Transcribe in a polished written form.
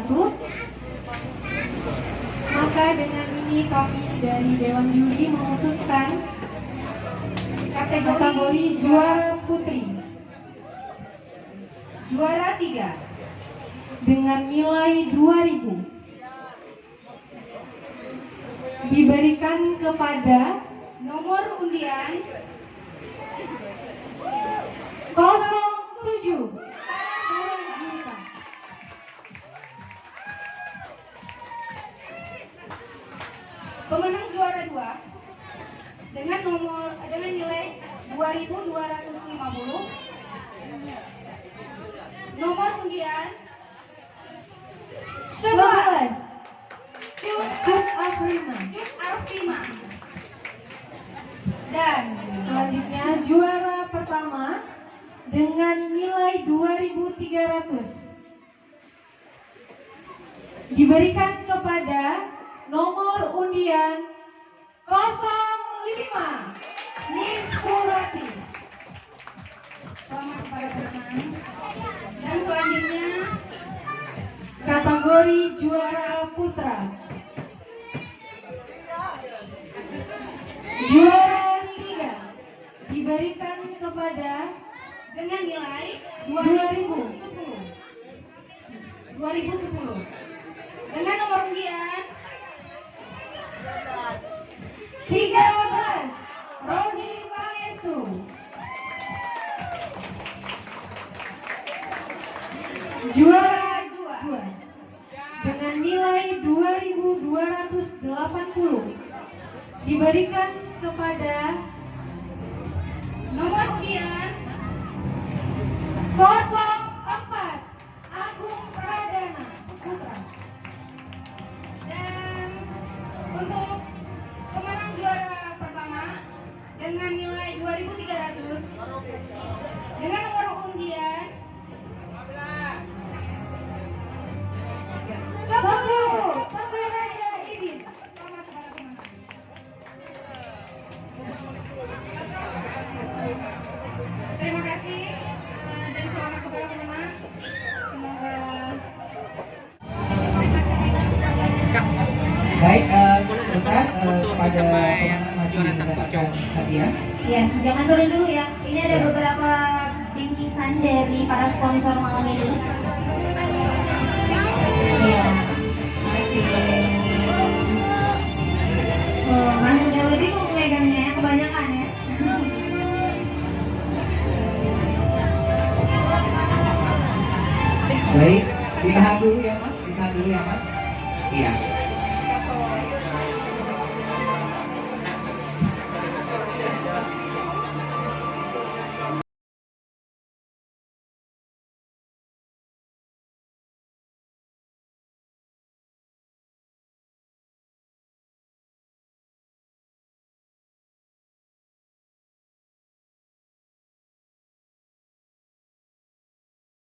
satu. Maka dengan ini kami dari Dewan Juri memutuskan kategori juara putri Juara 3 dengan nilai 2000 diberikan kepada nomor undian 07. Pemenang juara 2 dengan nilai 2250. Nomor undian 11. 11. Cut Cut Afrima. Arfima. Dan Selanjutnya juara pertama dengan nilai 2300 diberikan kepada nomor undian 05 Miss Purwati. Selamat kepada pemenang. Dan selanjutnya kategori juara putra. Juara 3 diberikan kepada dengan nilai 2010 dengan nomor undian 13 Rozi Pangestu. Juara 2 dengan nilai 2280 diberikan kepada nomor undian 04 Agung Pradana Putra. dan untuk pemenang juara pertama dengan nilai 2300 dengan nomor undian 10. 10 Raja Idit. Selamat kepada pemenang. Terima kasih dan selamat kepada pemenang. Semoga Baik, sebentar pada pemenang masih mendapatkan hadiah. Iya, jangan turun dulu ya. Ini ada beberapa bingkisan dari para sponsor malam ini. Iya. Oh, masih udah lebih kok megangnya ya, kebanyakan ya. Baik, ditahan dulu ya Mas, ditahan dulu ya Mas. Iya.